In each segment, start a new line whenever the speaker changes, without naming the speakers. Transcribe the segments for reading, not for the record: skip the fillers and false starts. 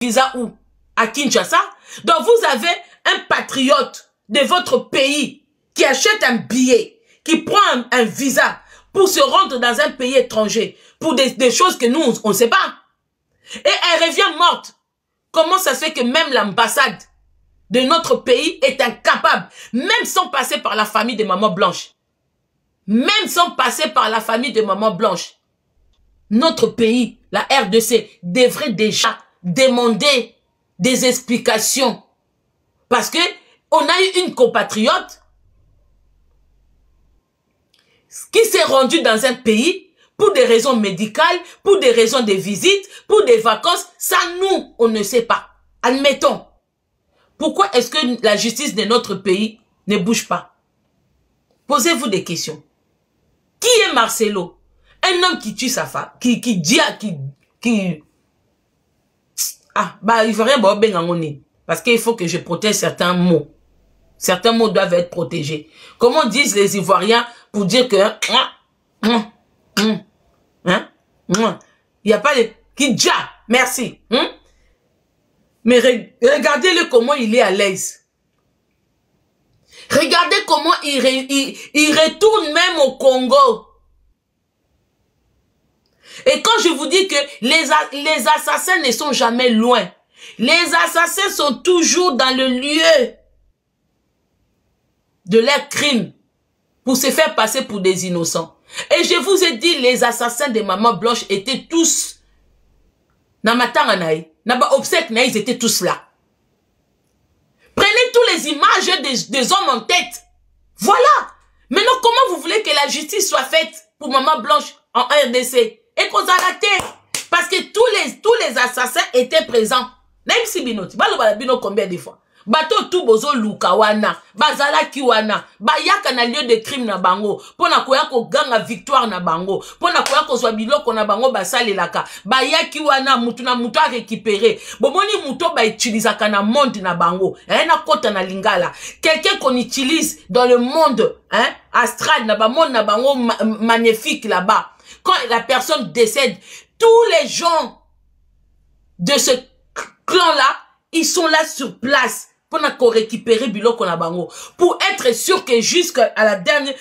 visa où? À Kinshasa. Donc vous avez un patriote de votre pays qui achète un billet, qui prend un visa pour se rendre dans un pays étranger, pour des choses que nous, on ne sait pas. Et elle revient morte. Comment ça se fait que même l'ambassade de notre pays est incapable, même sans passer par la famille de Maman Blanche, même sans passer par la famille de Maman Blanche, notre pays, la RDC, devrait déjà demander des explications. Parce que on a eu une compatriote qui s'est rendue dans un pays pour des raisons médicales, pour des raisons de visite, pour des vacances. Ça, nous, on ne sait pas. Admettons. Pourquoi est-ce que la justice de notre pays ne bouge pas? Posez-vous des questions. Qui est Marcelo? Un homme qui tue sa femme, il faut rien bengamoni. Parce qu'il faut que je protège certains mots. Certains mots doivent être protégés. Comment disent les Ivoiriens pour dire que il n'y a pas de Kidja, merci. Mais regardez-le comment il est à l'aise. Regardez comment il retourne même au Congo. Et quand je vous dis que les assassins ne sont jamais loin, les assassins sont toujours dans le lieu de leur crime pour se faire passer pour des innocents. Et je vous ai dit, les assassins de Maman Blanche étaient tous Namatanganaï, Naba Obsèque, ils étaient tous là. Prenez tous les images des hommes en tête. Voilà. Maintenant, comment vous voulez que la justice soit faite pour Maman Blanche en RDC? Et qu'on a raté. Parce que tous les assassins étaient présents. Même si Binoti, Bino combien de fois? Bato tout bozo luka wana, bazala kiwana, bayaka na lieu de crime na bango, pona koya ko ganga victoire na bango, pona koya ko zwa biloko na bango basale laka, bayaki wana mutu na mutu a récupéré, bomoni muto ba utilisaka na monde na bango, na kota na lingala, quelqu'un qu'on utilise dans le monde, astral na ba monde na bango magnifique là-bas. Quand la personne décède, tous les gens de ce clan-là, ils sont là sur place pour récupérer biloko na bango, pour être sûr que jusqu'à la dernière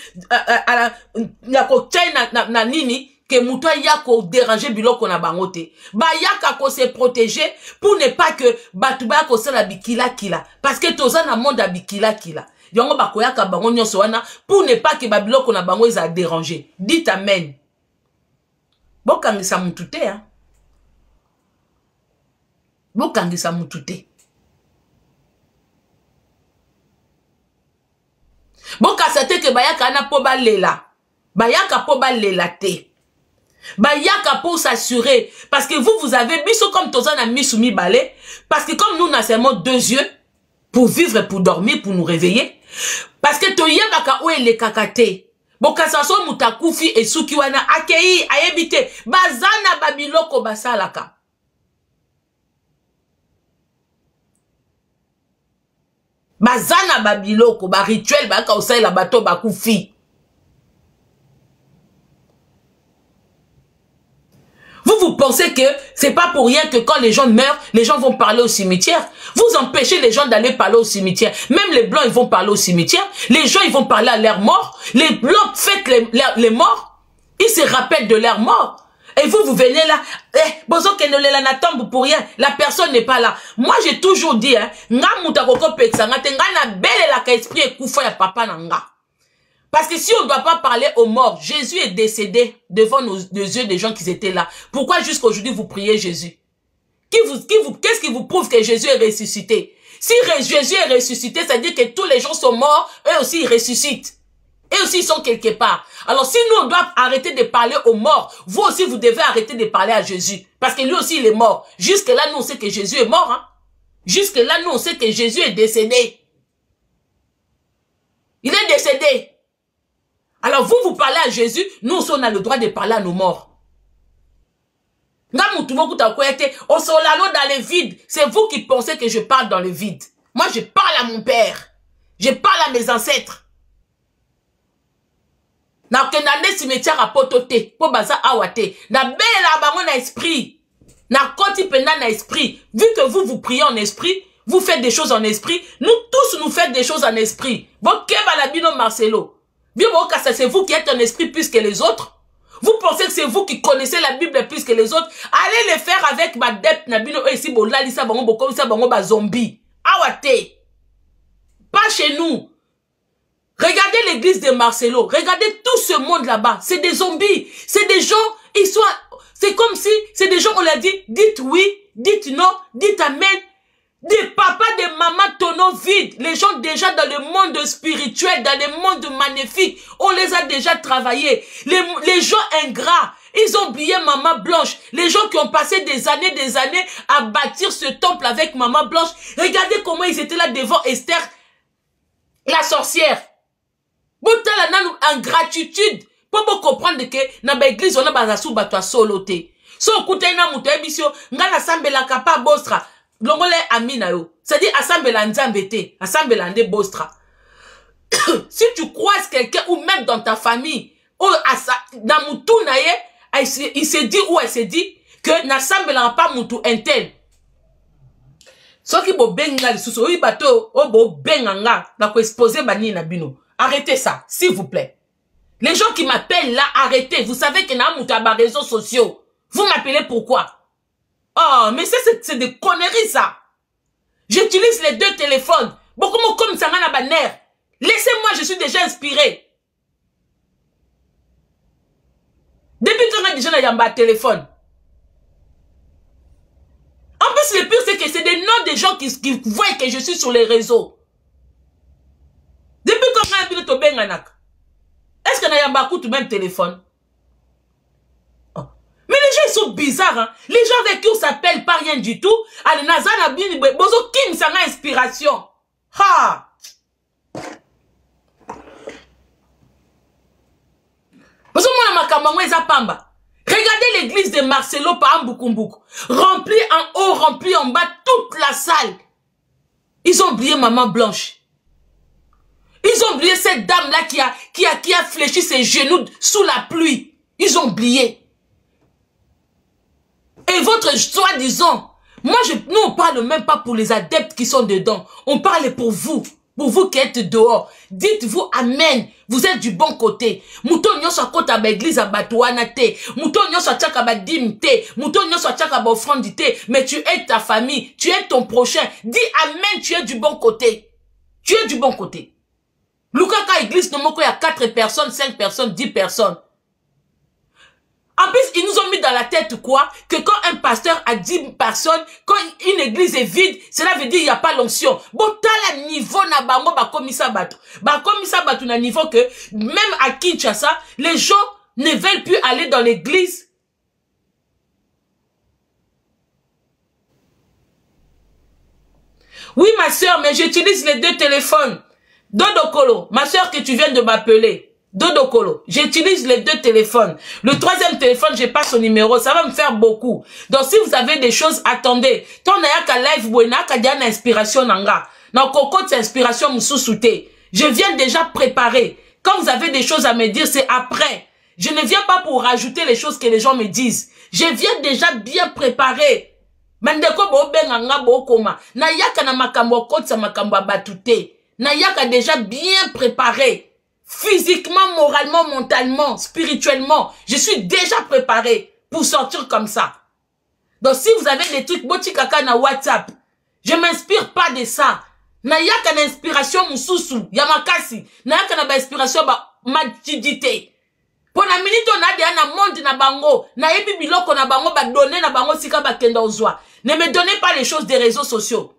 na nini que muto yako déranger biloko na bango te, ba yaka ko se protéger pour ne pas que batuba ko sala bikila kila, parce que toza na monde a bikila kila yongo ba ko yaka bango nyonso wana pour ne pas que ba biloko na bango ils a déranger. Dites amen. Bokangisa mutu te hein, bokangisa mutu te. Boka sate que bayaka na po balela. Bayaka po balela te. Bayaka pour s'assurer. Parce que vous avez biso comme tozana misumi balé. Parce que comme nous, nous avons 2 yeux. Pour vivre, pour dormir, pour nous réveiller. Parce que toye baka ou ele kakate. Boka saso mutakufi et sukiwana akei ayebite. Bazana babiloko basalaka. Bazana babiloko, ba rituel, ba kausai la bato bakufi. Vous pensez que c'est pas pour rien que quand les gens meurent, les gens vont parler au cimetière. Vous empêchez les gens d'aller parler au cimetière. Même les blancs, ils vont parler au cimetière. Les gens, ils vont parler à leurs morts. Les blancs fêtent les morts. Ils se rappellent de leurs morts. Et vous venez là, bozo kenole na tombe pour rien. La personne n'est pas là. Moi, j'ai toujours dit, nga mutakoko peksa, nga te nga na belle la ka esprit et koufa ya papa nanga. Parce que si on ne doit pas parler aux morts, Jésus est décédé devant nos yeux des gens qui étaient là. Pourquoi jusqu'à aujourd'hui vous priez Jésus? Qu'est-ce qui vous prouve que Jésus est ressuscité? Si Jésus est ressuscité, ça veut dire que tous les gens sont morts, eux aussi ils ressuscitent. Eux aussi ils sont quelque part. Alors si nous on doit arrêter de parler aux morts, vous aussi vous devez arrêter de parler à Jésus. Parce que lui aussi il est mort. Jusque là nous on sait que Jésus est mort. Hein? Jusque là nous on sait que Jésus est décédé. Il est décédé. Alors vous parlez à Jésus, nous aussi on a le droit de parler à nos morts. Dans le vide, c'est vous qui pensez que je parle dans le vide. Moi je parle à mon père. Je parle à mes ancêtres. Na kenande cimetière à potote, po baza awate. Na belle la bango na esprit. Na koti penda na esprit. Vu que vous priez en esprit, vous faites des choses en esprit. Nous tous, nous faites des choses en esprit. Bon, Kebalabino Marcelo. Bien, bon, c'est vous qui êtes en esprit plus que les autres. Vous pensez que c'est vous qui connaissez la Bible plus que les autres. Allez le faire avec ma dette. Nabino, ici, bon, là, ça, bon, comme ça, bon, bah, zombie. Awate. Pas chez nous. Regardez l'église de Marcelo. Regardez tout ce monde là-bas. C'est des zombies. C'est des gens, ils sont, c'est comme si, c'est des gens, on l'a dit, dites oui, dites non, dites amen. Des papas, des mamans tonneaux vides. Les gens déjà dans le monde spirituel, dans le monde magnifique, on les a déjà travaillés. Les gens ingrats, ils ont oublié Maman Blanche. Les gens qui ont passé des années à bâtir ce temple avec Maman Blanche. Regardez comment ils étaient là devant Esther, la sorcière. En gratitude. Pour vous comprendre que dans l'église, on a basasou batwa soloté. So kouté na mouté émission, ngana sambela kapa bostra. Longole amina yo. C'est-à-dire assemble nzambete, assemble ande bostra. Si tu croises quelqu'un ou même dans ta famille, ou dans moutou naye, il se dit ou elle se dit que n'assemble pas moutou intel. So ki bo benga li suso, oui bato, o bo benganga, na ko exposer bani na bino. Arrêtez ça, s'il vous plaît. Les gens qui m'appellent là, arrêtez. Vous savez qu'il y a un réseaux sociaux. Vous m'appelez pourquoi? Oh, mais c'est des conneries, ça. J'utilise les deux téléphones. Beaucoup comme ça, na banner. Laissez-moi, je suis déjà inspiré. Depuis qu'on a déjà un téléphone. En plus, le pire, c'est que c'est des noms des gens qui voient que je suis sur les réseaux. Depuis qu'on a un pilote au Benganak. Est-ce qu'on a un bakou tout même téléphone? Oh. Mais les gens, ils sont bizarres, hein. Les gens avec qui on s'appelle pas rien du tout. Allez, Nazana bien, bozo kim, ça a inspiration. Ha! Bozo moi, ma kamango, pamba. Regardez l'église de Marcelo par Mboukoumbouk. Remplie en haut, remplie en bas, toute la salle. Ils ont oublié Maman Blanche. Ils ont oublié cette dame-là qui a fléchi ses genoux sous la pluie. Ils ont oublié. Et votre soi-disant, nous on parle même pas pour les adeptes qui sont dedans. On parle pour vous qui êtes dehors. Dites-vous amen. Vous êtes du bon côté. Mouton nyo soit côté à l'église à Batouana te. Mouton nyo soit tchaka ba dim te. Mouton nyo soit tchaka ba offrande te. Mais tu es ta famille. Tu es ton prochain. Dis amen, tu es du bon côté. Tu es du bon côté. Lukaka église, il y a 4 personnes, 5 personnes, 10 personnes. En plus, ils nous ont mis dans la tête quoi? Que quand un pasteur a 10 personnes, quand une église est vide, cela veut dire qu'il n'y a pas l'onction. Bon, t'as le niveau na bango ba komisa batu. Ba komisa batu na niveau que, même à Kinshasa, les gens ne veulent plus aller dans l'église. Oui, ma soeur, mais j'utilise les deux téléphones. Dodo Kolo, ma soeur que tu viens de m'appeler, Dodo Kolo, j'utilise les deux téléphones. Le troisième téléphone, j'ai pas son numéro, ça va me faire beaucoup. Donc si vous avez des choses, attendez. Ton ayaka live buena ka diana inspiration nanga. Na koko de inspiration mususute. Je viens déjà préparer. Quand vous avez des choses à me dire, c'est après. Je ne viens pas pour rajouter les choses que les gens me disent. Je viens déjà bien préparer. Mandeko bo benganga bo koma. Na yaka na makambo kotsa makambo batute. Nayaka déjà bien préparé. Physiquement, moralement, mentalement, spirituellement. Je suis déjà préparé pour sortir comme ça. Donc si vous avez des trucs, boti kaka na WhatsApp, je m'inspire pas de ça. Nayaka na inspiration mususu, yamakasi. Nayaka na ba inspiration ba matidité. Pour la minute on a des na monde na bango, na yebi biloko na bango ba donner na bango sika ba kenda ozwa. Ne me donnez pas les choses des réseaux sociaux.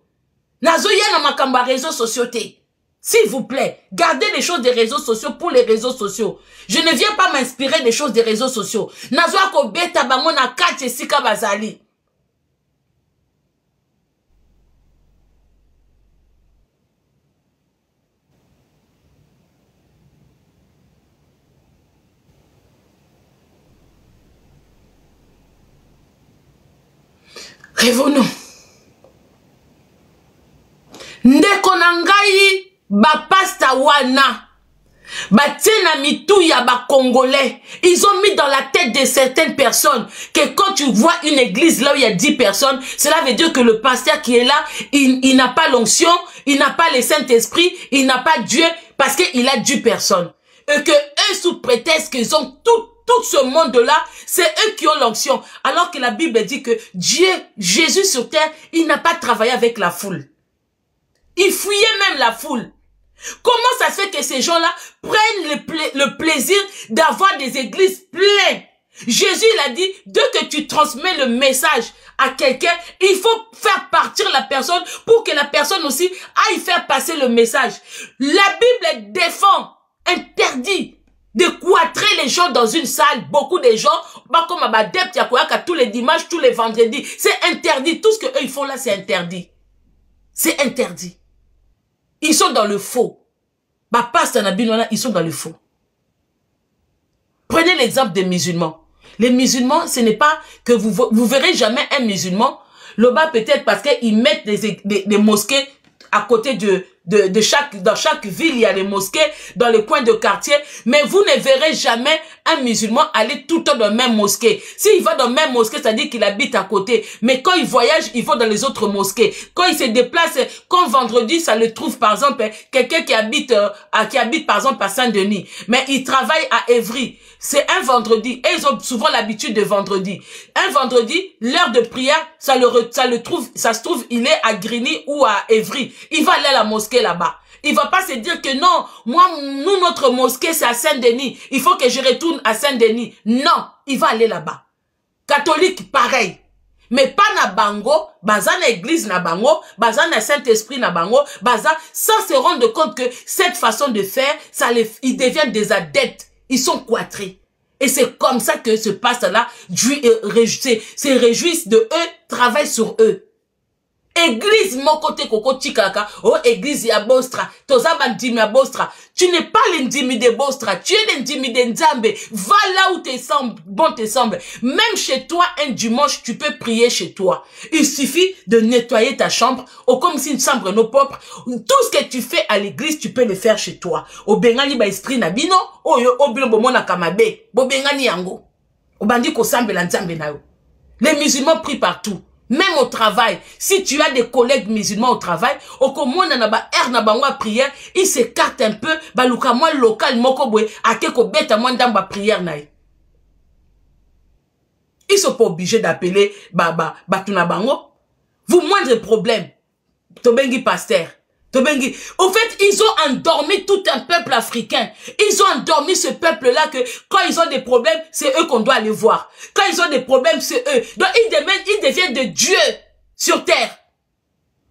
Nazoya na makamba réseaux sociaux te. S'il vous plaît, gardez les choses des réseaux sociaux pour les réseaux sociaux. Je ne viens pas m'inspirer des choses des réseaux sociaux. Nazoa ko beta bango na kati sika bazali. Revenons. Ndeko na ngai ba pasta wana Congolais, ils ont mis dans la tête de certaines personnes que quand tu vois une église là où il y a 10 personnes, cela veut dire que le pasteur qui est là, il n'a pas l'onction, il n'a pas le Saint-Esprit, il n'a pas Dieu parce qu'il a 10 personnes. Et que eux, sous prétexte qu'ils ont tout ce monde-là, c'est eux qui ont l'onction. Alors que la Bible dit que Dieu, Jésus sur terre, il n'a pas travaillé avec la foule. Il fuyait même la foule. Comment ça se fait que ces gens-là prennent le plaisir d'avoir des églises pleines? Jésus, il a dit, dès que tu transmets le message à quelqu'un, il faut faire partir la personne pour que la personne aussi aille faire passer le message. La Bible défend, interdit de cloîtrer les gens dans une salle. Beaucoup de gens, comme adeptes, tous les dimanches, tous les vendredis. C'est interdit. Tout ce qu'eux ils font là, c'est interdit. C'est interdit. Ils sont dans le faux. Ils sont dans le faux. Prenez l'exemple des musulmans. Les musulmans, ce n'est pas que vous verrez jamais un musulman, là-bas peut-être parce qu'ils mettent des mosquées à côté dans chaque ville, il y a des mosquées, dans les coins de quartier, mais vous ne verrez jamais un musulman aller tout le temps dans la même mosquée. S'il va dans la même mosquée, ça dit qu'il habite à côté, mais quand il voyage, il va dans les autres mosquées. Quand il se déplace, quand vendredi, ça le trouve, par exemple, quelqu'un qui habite par exemple à Saint-Denis, mais il travaille à Évry. C'est un vendredi, et ils ont souvent l'habitude de vendredi. Un vendredi, l'heure de prière, ça se trouve, il est à Grigny ou à Évry. Il va aller à la mosquée là-bas. Il va pas se dire que non, notre mosquée c'est à Saint-Denis. Il faut que je retourne à Saint-Denis. Non, il va aller là-bas. Catholique, pareil. Mais pas na bango, baza na église na bango, baza na Saint-Esprit na bango, baza, sans se rendre compte que cette façon de faire, ils deviennent des adeptes. Ils sont cloîtrés. Et c'est comme ça que ce pasteur-là, Dieu se réjouissent de eux, travaille sur eux. Église, mon côté koko tikaka, oh église ya bostra, toza bandimi ya bostra. Tu n'es pas l'indimi de bostra, tu es l'indimi de Nzambe. Va là où bon te semble. Même chez toi, un dimanche, tu peux prier chez toi. Il suffit de nettoyer ta chambre, ou comme si une chambre non propre. Tout ce que tu fais à l'église, tu peux le faire chez toi. Au bengani ba esprit na bino, o bilo bomona kamabe, bo bengani yango. O bandi ko sambe la Nzambe na yo. Les musulmans prient partout. Même au travail, si tu as des collègues musulmans au travail, au komona na ba air na bango prière, ils s'écartent un peu, ba luka moi local moko boy, akeko beta moi ndamba prière na. Ils sont pas obligés d'appeler batuna bango. Vous moindre problème, tobengi pasteur. Au fait, ils ont endormi tout un peuple africain. Ils ont endormi ce peuple-là que quand ils ont des problèmes, c'est eux qu'on doit aller voir. Quand ils ont des problèmes, c'est eux. Donc, ils deviennent de Dieu sur terre.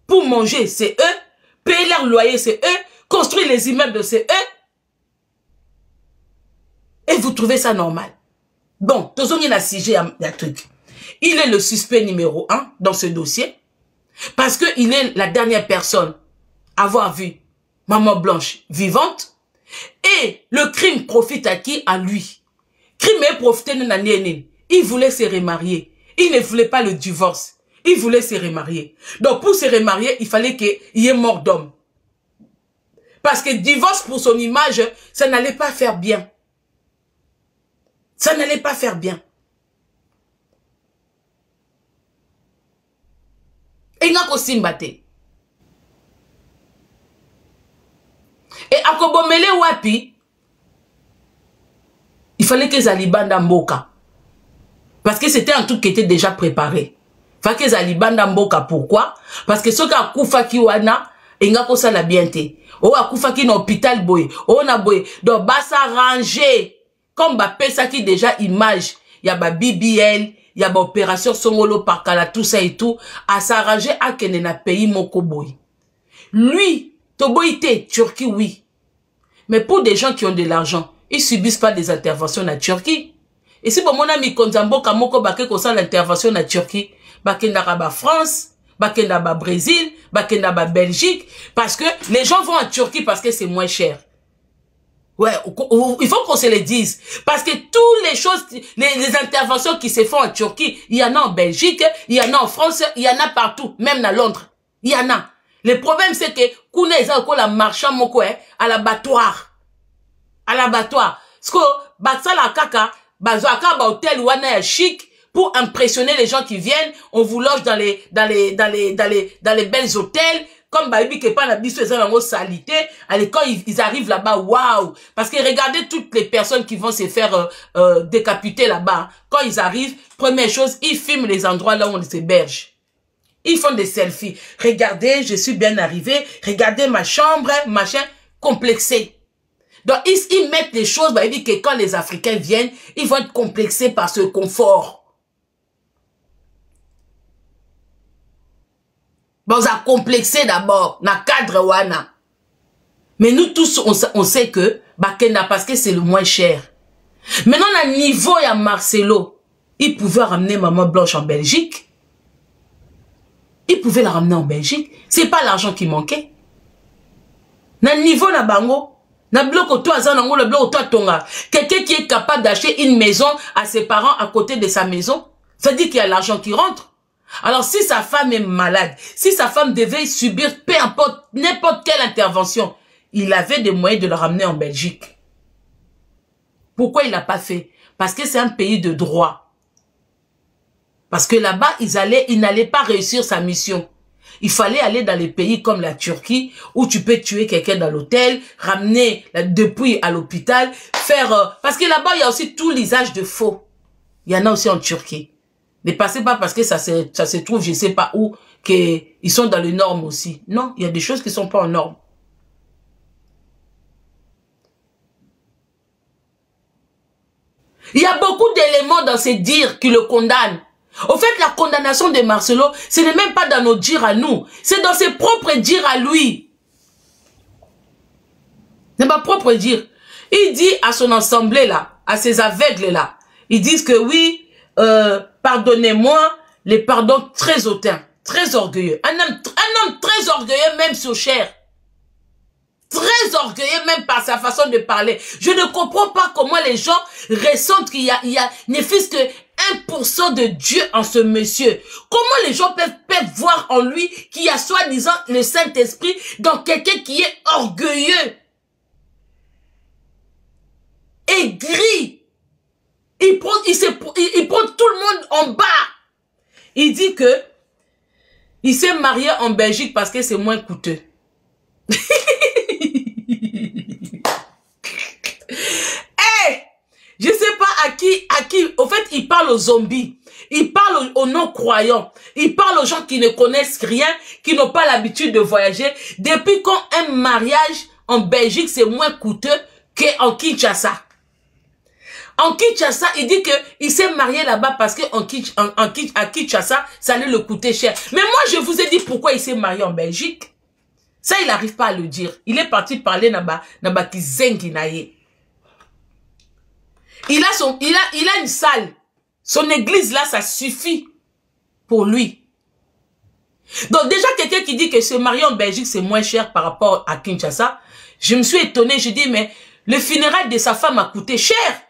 Pour manger, c'est eux. Payer leur loyer, c'est eux. Construire les immeubles, c'est eux. Et vous trouvez ça normal. Bon, Tozongi n'a sigé un truc. Il est le suspect numéro 1 dans ce dossier. Parce qu'il est la dernière personne avoir vu Maman Blanche vivante, et le crime profite à qui? À lui. Crime est profité de Nanénine. Il voulait se remarier. Il ne voulait pas le divorce. Il voulait se remarier. Donc pour se remarier, il fallait qu'il y ait mort d'homme. Parce que divorce pour son image, ça n'allait pas faire bien. Ça n'allait pas faire bien. Et n'a qu'au simbate. Et à Kobomele Wapi, il fallait que Zalibanda Mboka. Parce que c'était un truc qui était déjà préparé. Il fallait que Zalibanda Mboka. Pourquoi? Parce que ce qu'a Koufa Kiwana, il n'a pas la bienté. Oh, à Koufa qui n'a hôpital boy. Oh, na boy. Donc, bah, s'arranger. Comme bah, ça qui déjà image. Il y a bah, BBL. Il y a bah, opération Songolo Parkala, tout ça et tout. À s'arranger à Kenena pays Moko boy. Lui, Toboïté, Turquie, oui. Mais pour des gens qui ont de l'argent, ils subissent pas des interventions en Turquie. Et si mon ami Konzambo Kamoko Bake kosa l'intervention en Turquie, Bakenda ba France, Bakenda ba Brésil, Bakenda ba Belgique, parce que les gens vont en Turquie parce que c'est moins cher. Ouais, il faut qu'on se le dise. Parce que toutes les choses, les interventions qui se font en Turquie, il y en a en Belgique, il y en a en France, il y en a partout, même à Londres. Il y en a. Le problème, c'est que, Kouna, ils ont la marchand moko, à l'abattoir. à l'abattoir. Parce que, la kaka, bazaka, hôtel, wana, chic, pour impressionner les gens qui viennent, on vous loge dans les belles hôtels, comme Baby Kepa n'a dit, c'est salité. Allez, quand ils arrivent là-bas, waouh! Parce que regardez toutes les personnes qui vont se faire décapiter là-bas. Quand ils arrivent, première chose, ils filment les endroits là où on les héberge. Ils font des selfies. Regardez, je suis bien arrivé. Regardez ma chambre, machin, complexé. Donc, ils mettent les choses, Baby, que quand les Africains viennent, ils vont être complexés par ce confort. Bon, ça complexé d'abord, na cadre wana. Mais nous tous, on sait que, Bakenda, parce que c'est le moins cher. Maintenant, à niveau, il y a Marcelo. Il pouvait ramener Maman Blanche en Belgique. Il pouvait la ramener en Belgique. C'est pas l'argent qui manquait. Na niveau, na bango. Na bloc auto, le bloc auto, tonga. Quelqu'un qui est capable d'acheter une maison à ses parents à côté de sa maison. Ça dit qu'il y a l'argent qui rentre. Alors, si sa femme est malade, si sa femme devait subir, peu importe, n'importe quelle intervention, il avait des moyens de le ramener en Belgique. Pourquoi il l'a pas fait? Parce que c'est un pays de droit. Parce que là-bas, il n'allait pas réussir sa mission. Il fallait aller dans les pays comme la Turquie, où tu peux tuer quelqu'un dans l'hôtel, ramener depuis à l'hôpital, faire... parce que là-bas, il y a aussi tout l'usage de faux. Il y en a aussi en Turquie. Ne passez pas parce que ça se trouve, je sais pas où, qu'ils sont dans les normes aussi. Non, il y a des choses qui sont pas en normes. Il y a beaucoup d'éléments dans ces dires qui le condamnent. Au fait, la condamnation de Marcelo, ce n'est même pas dans nos dires à nous. C'est dans ses propres dires à lui. C'est ma propre dire. Il dit à son assemblée là, à ses aveugles là, ils disent que oui, pardonnez-moi, les pardons très hautains, très orgueilleux. Un homme très orgueilleux même sur chair. Très orgueilleux même par sa façon de parler. Je ne comprends pas comment les gens ressentent qu'il y a ne fût-ce que 1% de Dieu en ce monsieur. Comment les gens peuvent voir en lui qu'il y a soi-disant le Saint-Esprit dans quelqu'un qui est orgueilleux, aigri. Il prend tout le monde en bas. Il dit que il s'est marié en Belgique parce que c'est moins coûteux. Hey, je sais pas à qui, au fait, il parle aux zombies. Il parle aux non-croyants. Il parle aux gens qui ne connaissent rien, qui n'ont pas l'habitude de voyager. Depuis quand un mariage en Belgique, c'est moins coûteux qu'en Kinshasa. En Kinshasa, il dit que il s'est marié là-bas parce que à Kinshasa, ça allait le coûter cher. Mais moi, je vous ai dit pourquoi il s'est marié en Belgique. Ça, il n'arrive pas à le dire. Il est parti parler naba kizengi naye. Il a une salle. Son église là, ça suffit pour lui. Donc déjà, quelqu'un qui dit que se marier en Belgique, c'est moins cher par rapport à Kinshasa. Je me suis étonné, je dis, mais le funérail de sa femme a coûté cher.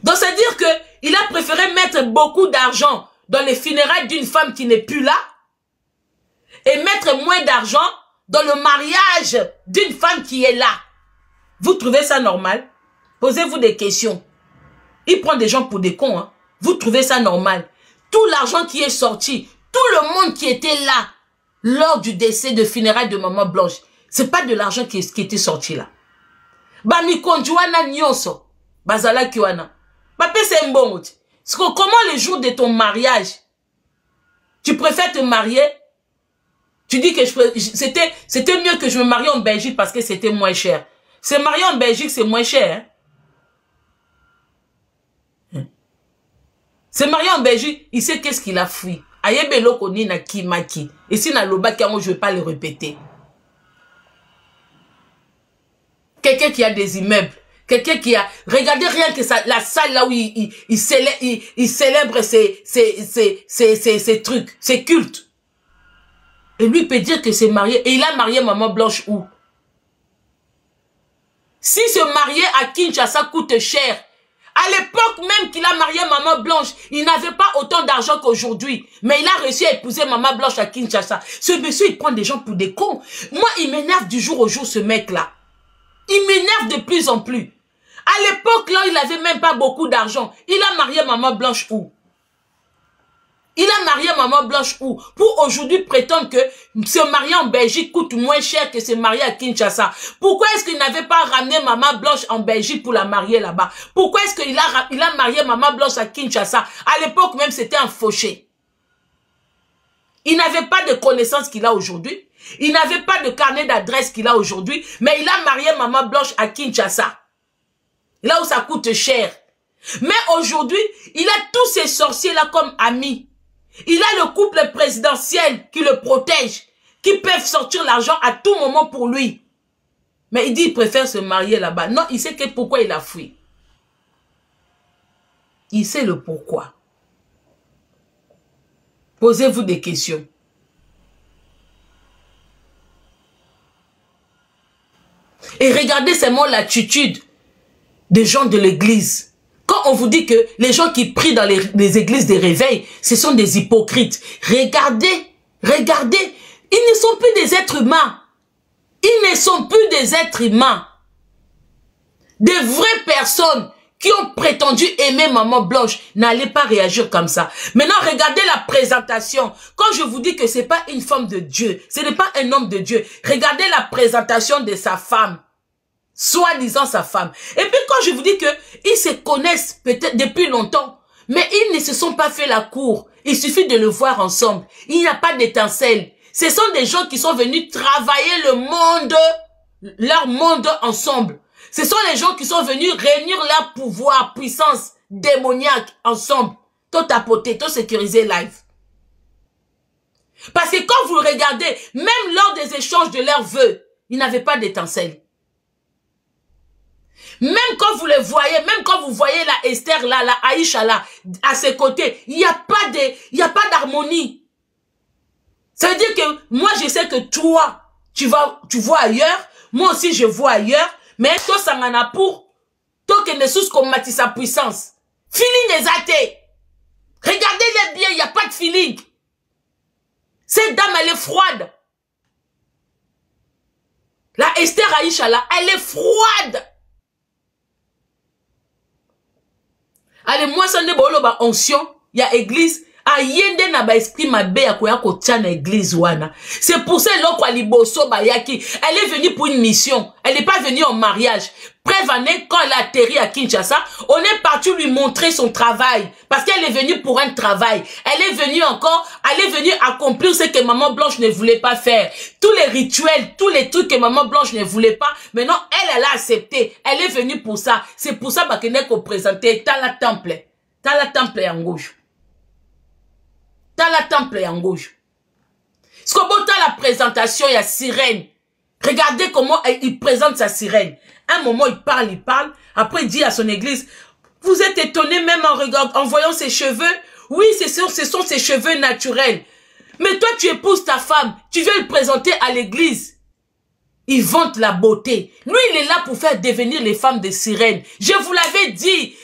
Donc, c'est-à-dire que il a préféré mettre beaucoup d'argent dans les funérailles d'une femme qui n'est plus là et mettre moins d'argent dans le mariage d'une femme qui est là. Vous trouvez ça normal? Posez-vous des questions. Il prend des gens pour des cons. Hein. Vous trouvez ça normal? Tout l'argent qui est sorti, tout le monde qui était là lors du décès de funérailles de Maman Blanche, c'est pas de l'argent qui était sorti là. Bami konjuana nyonso, bazala kiwana. Papa, c'est un bon mot. Comment le jour de ton mariage, tu préfères te marier? Tu dis que c'était mieux que je me marie en Belgique parce que c'était moins cher. Se marier en Belgique, c'est moins cher. Hein? Se marier en Belgique, il sait qu'est-ce qu'il a fui. Ayebelo koni na kimaki. Et si na loba kiango, je ne vais pas le répéter. Quelqu'un qui a des immeubles. Quelqu'un qui a... Regardez rien que ça, la salle là où il célèbre ses trucs, ses cultes. Et lui peut dire que c'est marié. Et il a marié Maman Blanche où? Si se marier à Kinshasa coûte cher, à l'époque même qu'il a marié Maman Blanche, il n'avait pas autant d'argent qu'aujourd'hui. Mais il a réussi à épouser Maman Blanche à Kinshasa. Ce monsieur, il prend des gens pour des cons. Moi, il m'énerve du jour au jour, ce mec-là. Il m'énerve de plus en plus. À l'époque, là, il n'avait même pas beaucoup d'argent. Il a marié Maman Blanche où? Il a marié Maman Blanche où? Pour aujourd'hui prétendre que se marier en Belgique coûte moins cher que se marier à Kinshasa. Pourquoi est-ce qu'il n'avait pas ramené Maman Blanche en Belgique pour la marier là-bas? Pourquoi est-ce qu'il a marié Maman Blanche à Kinshasa? À l'époque même, c'était un fauché. Il n'avait pas de connaissances qu'il a aujourd'hui. Il n'avait pas de carnet d'adresse qu'il a aujourd'hui. Mais il a marié Maman Blanche à Kinshasa. Là où ça coûte cher. Mais aujourd'hui, il a tous ces sorciers-là comme amis. Il a le couple présidentiel qui le protège, qui peuvent sortir l'argent à tout moment pour lui. Mais il dit qu'il préfère se marier là-bas. Non, il sait que pourquoi il a fui. Il sait le pourquoi. Posez-vous des questions. Et regardez seulement l'attitude des gens de l'église. Quand on vous dit que les gens qui prient dans les églises des réveils, ce sont des hypocrites. Regardez, regardez, ils ne sont plus des êtres humains. Ils ne sont plus des êtres humains. Des vraies personnes qui ont prétendu aimer Maman Blanche n'allaient pas réagir comme ça. Maintenant, regardez la présentation. Quand je vous dis que ce n'est pas une femme de Dieu, ce n'est pas un homme de Dieu, regardez la présentation de sa femme. Soi-disant sa femme. Et puis quand je vous dis qu'ils se connaissent peut-être depuis longtemps, mais ils ne se sont pas fait la cour. Il suffit de le voir ensemble. Il n'y a pas d'étincelle. Ce sont des gens qui sont venus travailler le monde, leur monde ensemble. Ce sont les gens qui sont venus réunir leur pouvoir, puissance démoniaque ensemble. Tout tapoter, tout sécuriser live. Parce que quand vous regardez, même lors des échanges de leurs vœux, ils n'avaient pas d'étincelle. Même quand vous les voyez, même quand vous voyez la Esther là, la Aïcha là, à ses côtés, il n'y a pas d'harmonie. Ça veut dire que moi je sais que toi, tu vois ailleurs, moi aussi je vois ailleurs, mais toi ça m'en a pour, toi que ne sous comme sa puissance. Feeling est athée. Regardez-les bien, il n'y a pas de feeling. Cette dame elle est froide. La Esther Aïcha là, elle est froide. Allez, moi, ça ne bolo ba onction, il y a église, a yende na ba esprit mabe ya koya ko tia na église wana. C'est pour ça l'oko aliboso ba yaki, elle est venue pour une mission, elle n'est pas venue en mariage. Prévenez quand elle a atterri à Kinshasa, on est parti lui montrer son travail parce qu'elle est venue pour un travail. Elle est venue accomplir ce que Maman Blanche ne voulait pas faire. Tous les rituels, tous les trucs que Maman Blanche ne voulait pas, maintenant elle a accepté. Elle est venue pour ça. C'est pour ça qu'elle n'est qu'au présenté. T'as la temple en gauche. T'as la temple en gauche. Ce qu'on voit dans la présentation, il y a sirène. Regardez comment il présente sa sirène. Un moment, il parle. Après, il dit à son église, vous êtes étonné même en voyant ses cheveux? Oui, ce sont ses cheveux naturels. Mais toi, tu épouses ta femme. Tu viens le présenter à l'église. Il vante la beauté. Lui, il est là pour faire devenir les femmes de sirènes. Je vous l'avais dit.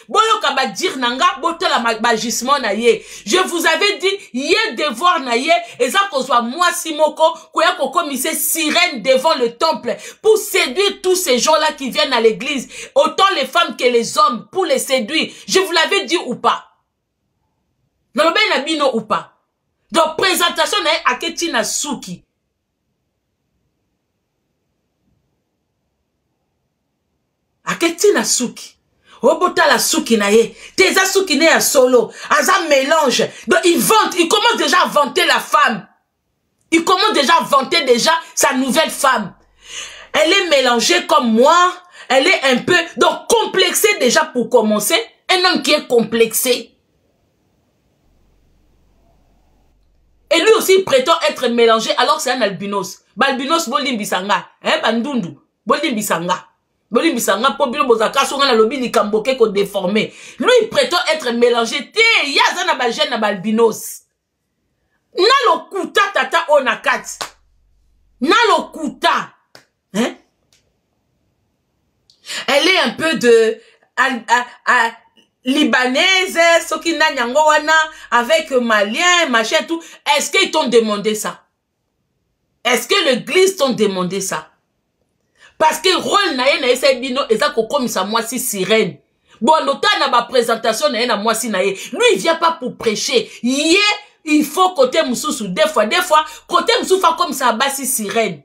Je vous avais dit, yé devoir na yé, et ça qu'on soit moi simoko, koya koko mise sirène devant le temple, pour séduire tous ces gens-là qui viennent à l'église, autant les femmes que les hommes, pour les séduire. Je vous l'avais dit ou pas? Non, ben nabino ou pas? Donc, présentation na aketina suki. Aketina suki. Obota la suki na ye. Teza suki ne ya solo. Aza mélange. Donc il vante. Il commence déjà à vanter la femme. Il commence déjà à vanter déjà sa nouvelle femme. Elle est mélangée comme moi. Elle est un peu... Donc complexée déjà pour commencer. Un homme qui est complexé. Et lui aussi il prétend être mélangé alors que c'est un albinos. Balbinos bolimbisanga. Hein, bandundu. Bolimbisanga. Lui, il prétend être mélangé. Il y a un jeune albinos. Nalo kuta tata onakat. Nalo kuta. Hein? Elle est un peu de libanaise, sokina nyangowana, avec malien, machin, tout. Est-ce qu'ils t'ont demandé ça? Est-ce que l'église t'ont demandé ça? Parce que rôle na ye na esa bino eza ko comme ça moi si sirène. Bon nota na ba présentation na ye na moi si na ye. Lui il vient pas pour prêcher. Il faut côté mususu des fois côté mususu fa comme ça basi sirène.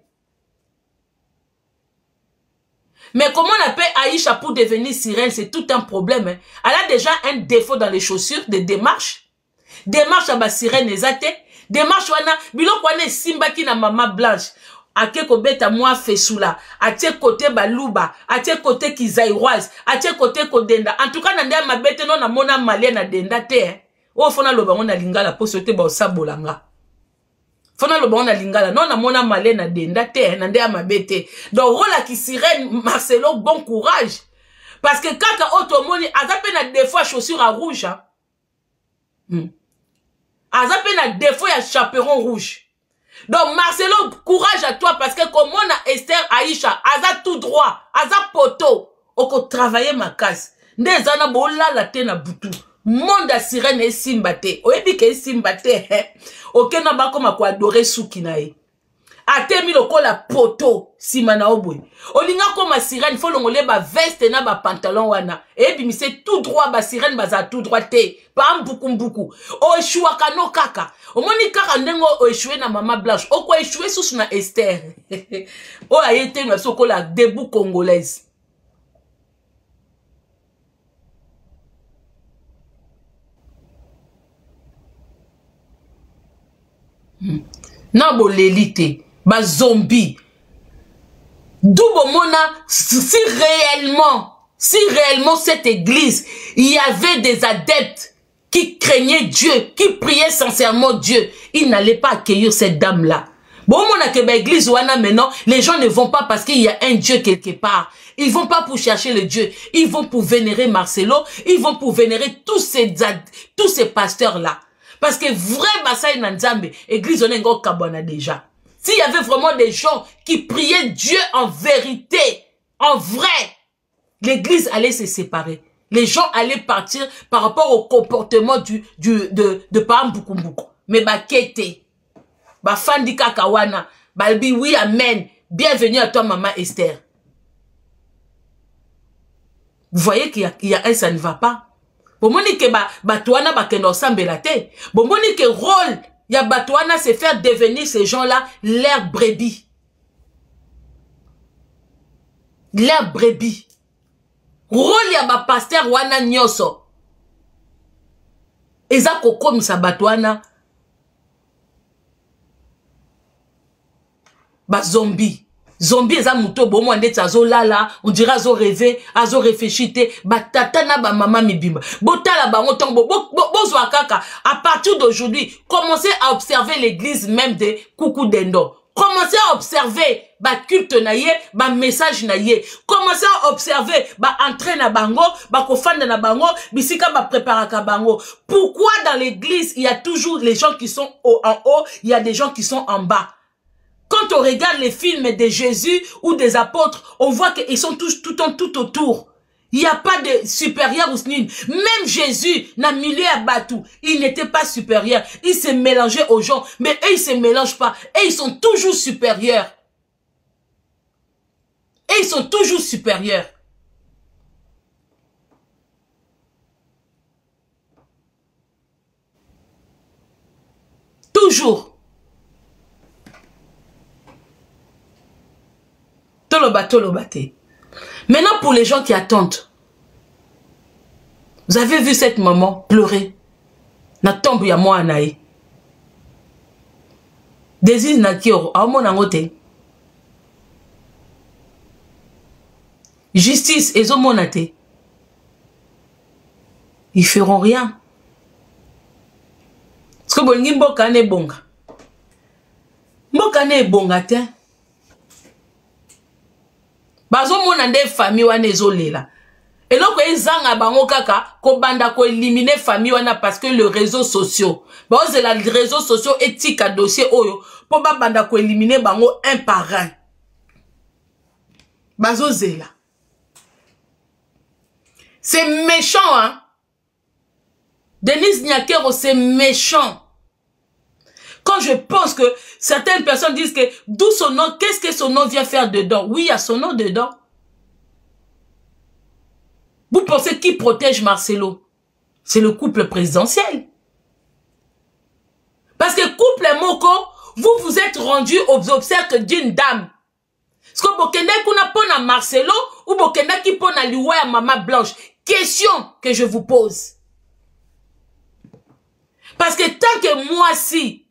Mais comment on appelle Aïcha pour devenir sirène, c'est tout un problème. Hein. Elle a déjà un défaut dans les chaussures, des démarches. Démarche à ba sirène ezate. Démarche wana biloko wana simba ki na mama blanche. Ake ko beta moi fesula. Atie côté baluba, atie côté kizairoise, atie côté kodenda. En tout cas nande ma bete non na mona malien na denda te. Hein. O fona loba on a lingala po sote ba sabolanga. Fona loba on a lingala non na mona malien na denda te nande ma bete. Donc rola ki sirène Marcelo bon courage. Parce que kaka otomoni azape na des fois chaussures à rouge. Hein. Azape na des fois ya chaperon rouge. Donc Marcelo, courage à toi parce que comme on a Esther Aïcha, aza tout droit, aza poto, oko travailler ma case. Ndezana bola la te na butu. Monde a sirène et simbate. Oyebi ke simbate, ok na ba koma ko adorer souki na ye. Atemi lokola poto simana obwe. Olinga koma sirène faut longole ba veste na ba pantalon wana. Ebi mi c'est tout droit ba sirène baza tout droit te. Pas mbuku. O eshua kano kaka. O moni kaka ndengo o eshue na mama blanche. O ko eshue sous na Esther. O ayete na sokola debout congolaise. Na bo l'élite. Ba zombie. D'où mona si réellement cette église, il y avait des adeptes qui craignaient Dieu, qui priaient sincèrement Dieu, ils n'allaient pas accueillir cette dame-là. Bon, mona que l'église wana maintenant, les gens ne vont pas parce qu'il y a un Dieu quelque part. Ils vont pas pour chercher le Dieu, ils vont pour vénérer Marcelo, ils vont pour vénérer tous ces pasteurs-là. Parce que vrai Basai Nanzambe, église onengo kabona déjà. S'il y avait vraiment des gens qui priaient Dieu en vérité, en vrai, l'église allait se séparer. Les gens allaient partir par rapport au comportement de Pam Bukumbuku. Mais Kete, Fandi Kakawana, Balbi, oui, amen. Bienvenue à toi, maman Esther. Vous voyez qu'il y a un, ça ne va pas. Bon, monique, Batouana, Bakeno Sambelate. Bon, monique, rôle. Ya Batouana, c'est faire devenir ces gens-là l'air brebis. L'air brebis. Rôle ya ba pasteur wana nyoso. Eza kokomi sa Batouana. Ba zombie. Zombie eza muto bomo andeti azo lala, on dirait azo rêver, azo réfléchir te, ba tata na ba maman mibimba. Botala ba ngotongo bozwa kaka. À partir d'aujourd'hui, commencez à observer l'église même de Coucou Dendo. Commencez à observer ba culte na ye, ba message na ye. Commencez à observer ba entraîne na bango, ba kofanda na bango, bisika ba préparaka bango. Pourquoi dans l'église, il y a toujours les gens qui sont en haut, il y a des gens qui sont en bas? Quand on regarde les films de Jésus ou des apôtres, on voit qu'ils sont tous tout autour. Il n'y a pas de supérieur ou nul. Même Jésus, dans le milieu à Batou, il n'était pas supérieur. Il se mélangeait aux gens. Mais eux, ils ne se mélangent pas. Et ils sont toujours supérieurs. Et ils sont toujours supérieurs. Toujours. Maintenant, pour les gens qui attendent, vous avez vu cette maman pleurer. Na tombe ya moi anaï. Désir na kioro, a mon angote. Justice, ezo monate. Ils feront rien. Parce que bongi mboka ne bonga. Mboka ne bonga te. Bazo mona nde famille wana ezolela. Et donc ezanga bango kaka ko banda ko éliminer famille wana parce que le réseau social. Ba c'est la réseau social éthique à dossier oyo po ba banda ko éliminer bango un par un. Bazo zela. C'est méchant hein. Denise Nyakero c'est méchant. Quand je pense que certaines personnes disent que d'où son nom, qu'est-ce que son nom vient faire dedans? Oui, il y a son nom dedans. Vous pensez qui protège Marcelo? C'est le couple présidentiel. Parce que couple Moko, vous vous êtes rendu aux obsèques d'une dame. Est-ce que Bokenda kuna pona Marcelo ou Bokenda qui pona liwa ya Maman Blanche? Question que je vous pose. Parce que tant que moi si,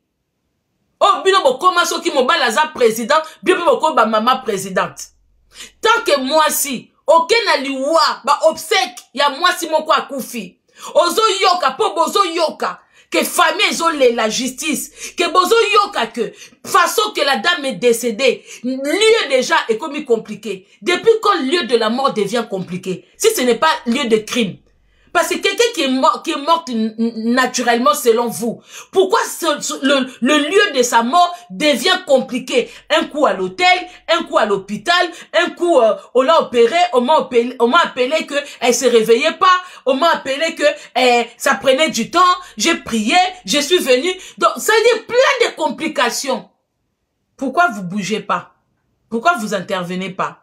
oh bino bokoma soki mobala za président, bien boko ba maman présidente. Tant que moi si, aucun aliwa ba obsèque ya moi si moko akufi. Ozo yoka po bozo yoka. Que famille ont la justice, que bozo yoka que façon que la dame est décédée, lieu déjà est comme compliqué. Depuis quand le lieu de la mort devient compliqué? Si ce n'est pas lieu de crime. Parce que quelqu'un qui est mort naturellement selon vous, pourquoi le lieu de sa mort devient compliqué? Un coup à l'hôtel, un coup à l'hôpital, un coup on l'a opéré, on m'a appelé que elle se réveillait pas, on m'a appelé que ça prenait du temps, j'ai prié, je suis venu. Donc ça veut dire plein de complications. Pourquoi vous bougez pas? Pourquoi vous intervenez pas?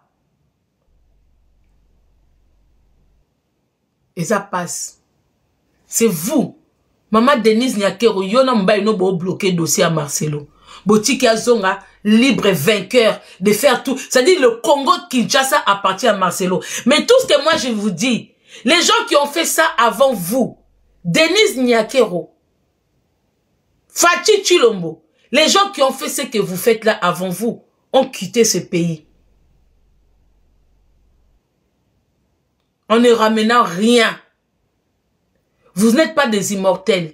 Et ça passe. C'est vous. Maman Denise Nyakero, yona mbaye no bo bloquer dossier à Marcelo. Botiki Azonga, libre vainqueur de faire tout. C'est-à-dire le Congo Kinshasa appartient à Marcelo. Mais tout ce que moi je vous dis, les gens qui ont fait ça avant vous, Denise Nyakero, Fatou Tshilombo, les gens qui ont fait ce que vous faites là avant vous, ont quitté ce pays. En ne ramenant rien. Vous n'êtes pas des immortels.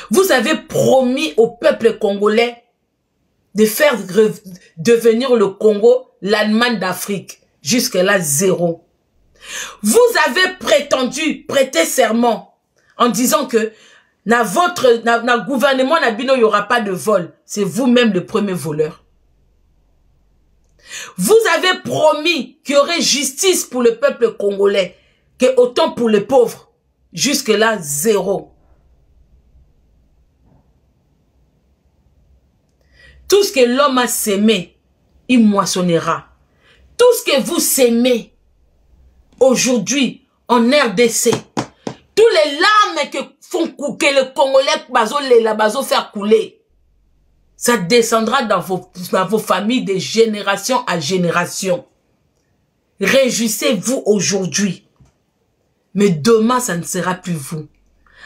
Vous avez promis au peuple congolais de faire devenir le Congo l'Allemagne d'Afrique. Jusque-là, zéro. Vous avez prétendu prêter serment en disant que dans votre gouvernement, il n'y aura pas de vol. C'est vous-même le premier voleur. Vous avez promis qu'il y aurait justice pour le peuple congolais, que autant pour les pauvres. Jusque-là, zéro. Tout ce que l'homme a sémé, il moissonnera. Tout ce que vous sémez aujourd'hui en RDC, tous les larmes que font que le Congolais bazo faire couler, ça descendra dans vos familles de génération à génération. Réjouissez-vous aujourd'hui. Mais demain, ça ne sera plus vous.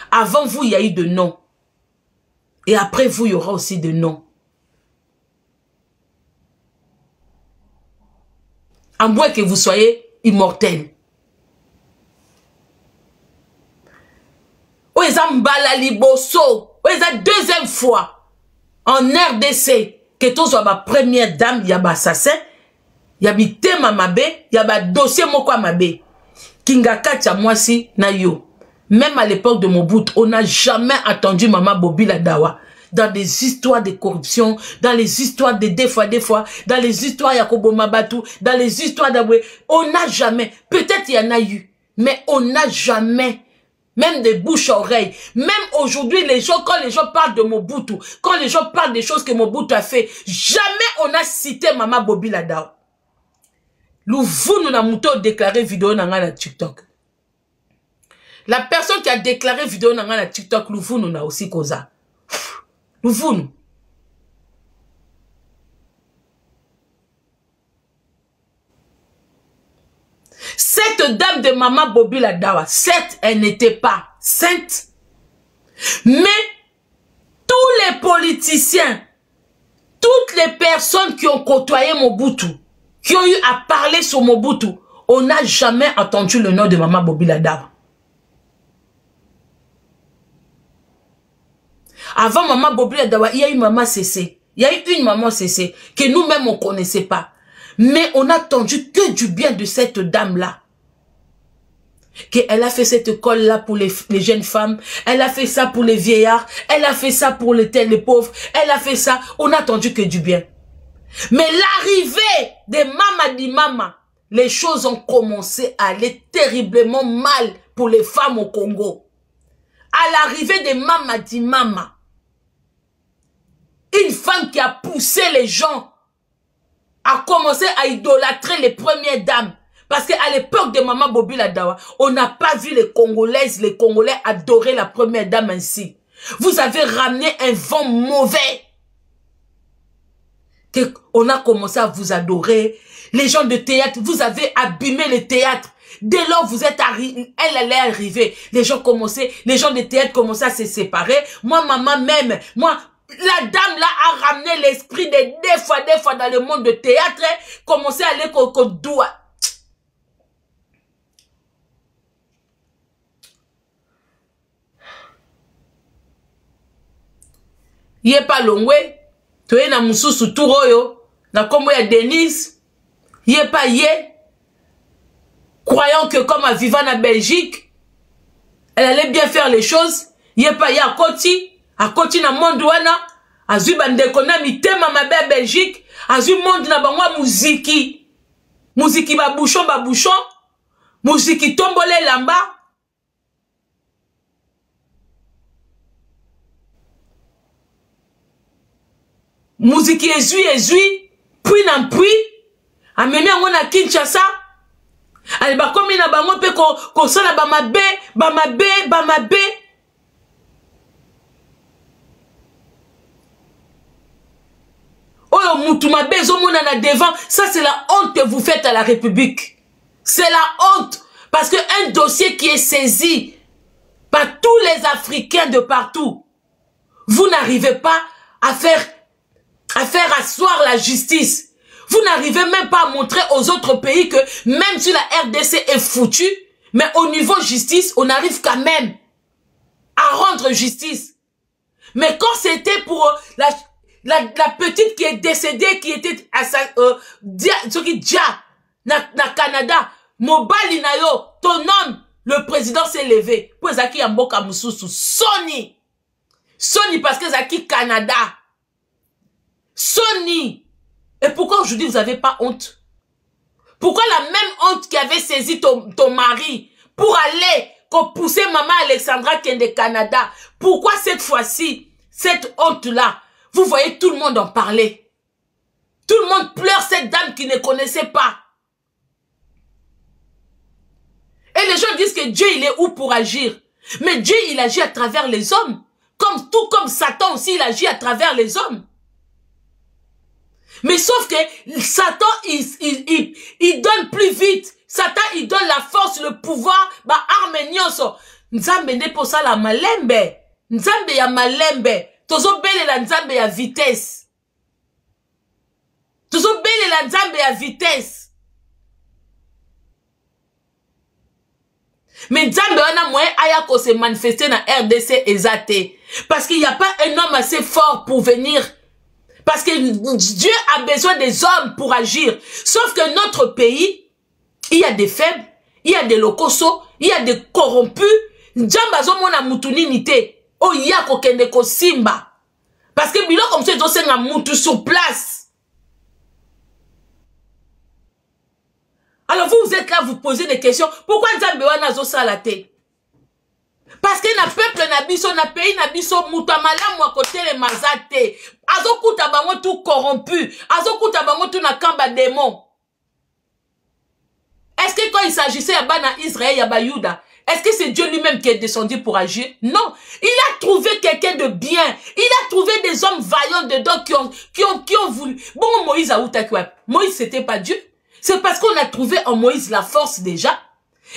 Avant vous, il y a eu de noms. Et après vous, il y aura aussi de noms. À moins que vous soyez immortel. Ou ils ont mbalali bosso. Ou ils ont deuxième fois. En RDC, que tout soit ma première dame, il y a ma assassin, il y a mi tema mabe, il y a ma dossier moko mabe. Kingaka tia mwasi na yo. Même à l'époque de Mobutu, on n'a jamais entendu Maman Bobila Dawa dans des histoires de corruption, dans les histoires de des fois, dans les histoires Yakobo Mabatu, dans les histoires d'Aboué. On n'a jamais, peut-être il y en a eu, mais on n'a jamais, même des bouches à oreilles. Même aujourd'hui, les gens, quand les gens parlent de Mobutu, quand les gens parlent des choses que Mobutu a fait, jamais on a cité Maman Bobila Dawa. Nous n'a pas déclaré vidéo dans TikTok. La personne qui a déclaré vidéo dans TikTok, nous a aussi causé. Nous. Cette dame de Maman Bobila Dawa, certes, elle n'était pas sainte, mais tous les politiciens, toutes les personnes qui ont côtoyé Mobutu, qui ont eu à parler sur Mobutu, on n'a jamais entendu le nom de Maman Bobila Dawa. Avant Maman Bobila Dawa, il y a eu Maman Cessé. Il y a eu une Maman Cessé que nous-mêmes on ne connaissait pas. Mais on n'a entendu que du bien de cette dame-là. Qu'elle a fait cette école-là pour les jeunes femmes. Elle a fait ça pour les vieillards. Elle a fait ça pour les pauvres. Elle a fait ça. On n'a entendu que du bien. Mais l'arrivée de Mamadi Mama, les choses ont commencé à aller terriblement mal pour les femmes au Congo. À l'arrivée de Mamadi Mama, homme qui a poussé les gens à commencer à idolâtrer les premières dames. Parce qu'à l'époque de Maman Bobi Ladawa, on n'a pas vu les Congolaises, les Congolais adorer la première dame ainsi. Vous avez ramené un vent mauvais. On a commencé à vous adorer. Les gens de théâtre, vous avez abîmé le théâtre. Dès lors vous êtes arrivé, elle allait arriver. Les gens de théâtre commençaient à se séparer. Moi, maman même, la dame là a ramené l'esprit des fois dans le monde de théâtre, commençait à aller au doigt. Yé pas longwe, toye na mususu turoyo, na kombo ya Denise, yé pas yé, croyant que comme elle vivait en Belgique, elle allait bien faire les choses, yé pas yé à Koti na monde wana, azui bandeko na mitema mabe Belgique, azui monde na bangwa muziki babouchon, muziki tombole lamba, muziki ezui, puis nan puis, amemi yango na Kinshasa, ale bakomi na bango pe ko sala bamabe. Oyo mutu mabe ezomona na devant, ça c'est la honte que vous faites à la République. C'est la honte, parce que un dossier qui est saisi par tous les Africains de partout, vous n'arrivez pas à faire asseoir la justice. Vous n'arrivez même pas à montrer aux autres pays que même si la RDC est foutue, mais au niveau justice, on arrive quand même à rendre justice. Mais quand c'était pour la petite qui est décédée, qui était à na Canada, Mobali na yo, ton homme, le président s'est levé. Pour Zaki Yamboka Mususu, Sony parce que Zaki Canada. Sony. Et pourquoi aujourd'hui vous n'avez pas honte? Pourquoi la même honte qui avait saisi ton mari pour aller pousser maman Alexandra Kende Canada? Pourquoi cette fois-ci, cette honte-là, vous voyez tout le monde en parler? Tout le monde pleure cette dame qui ne connaissait pas. Et les gens disent que Dieu il est où pour agir? Mais Dieu il agit à travers les hommes. Tout comme Satan aussi il agit à travers les hommes. Mais sauf que Satan, il donne plus vite. Satan, il donne la force, le pouvoir, arme nyonso. Nzambe ne pour ça la malembe. Nzambe ya malembe. Tozo bele la nzambe ya vitesse. Tozo bele la nzambe ya vitesse. Mais nzambe wana moyen aya ko se manifester na RDC ezate. Parce qu'il n'y a pas un homme assez fort pour venir. Parce que Dieu a besoin des hommes pour agir. Sauf que notre pays, il y a des faibles, il y a des locosos, il y a des corrompus. Njambazo mona mutuni nite. Oh ya kokende ko simba. Parce que bilo comme ça, ils ont un mutu sur place. Alors vous êtes là, vous posez des questions. Pourquoi Nzambe wana zo salate? Parce que na peuple na biso, na pays na biso, mutamala mwa kote le mazate. Azokuta bango tout corrompu. Azokuta bango tout na kamba démon. Est-ce que quand il s'agissait à Bana Israël, Yaba Yuda, est-ce que c'est Dieu lui-même qui est descendu pour agir? Non. Il a trouvé quelqu'un de bien. Il a trouvé des hommes vaillants dedans qui ont voulu. Bon, Moïse a outakwa. Moïse, c'était pas Dieu. C'est parce qu'on a trouvé en Moïse la force déjà.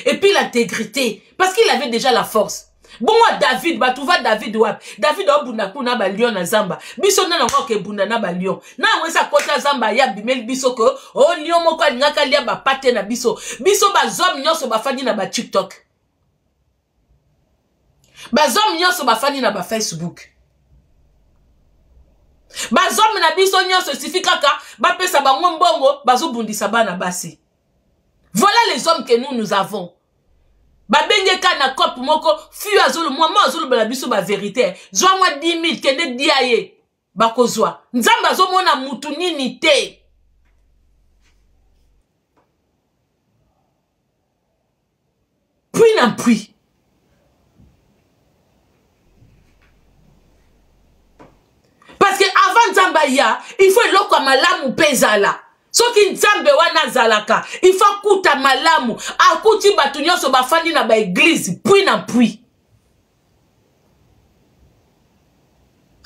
Et puis l'intégrité. Parce qu'il avait déjà la force. Bon, David, batouva David wap. David a bundaku na ba lion na zamba. Biso na nango ke bunda na ba lion. Na wesa kota zamba ya bimel biso ko. Oh, lion moko ngaka lia ba pate na biso. Biso ba zom nyonso ba fani na ba TikTok. Ba zom nyonso ba fani na ba Facebook. Ba zom na biso nyonso sifikaka ba pesa ba ngombongo bazo bundisa bana basi. Voilà les hommes que nous avons. Babenge kana kop moko fu azolo moi azolo bala biso ba vérité. Zwa moi 10 000 kende diaye bakozwa. Nzamba azomona mutu nini te. Puis na puis. Parce que avant Nzamba baya il faut eloko malamu pezala soki nzambe wana zalaka il faut kuta malamu akuti batu nyonso bafandi na ba église puis na puis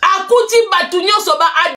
akuti batu nyonso ba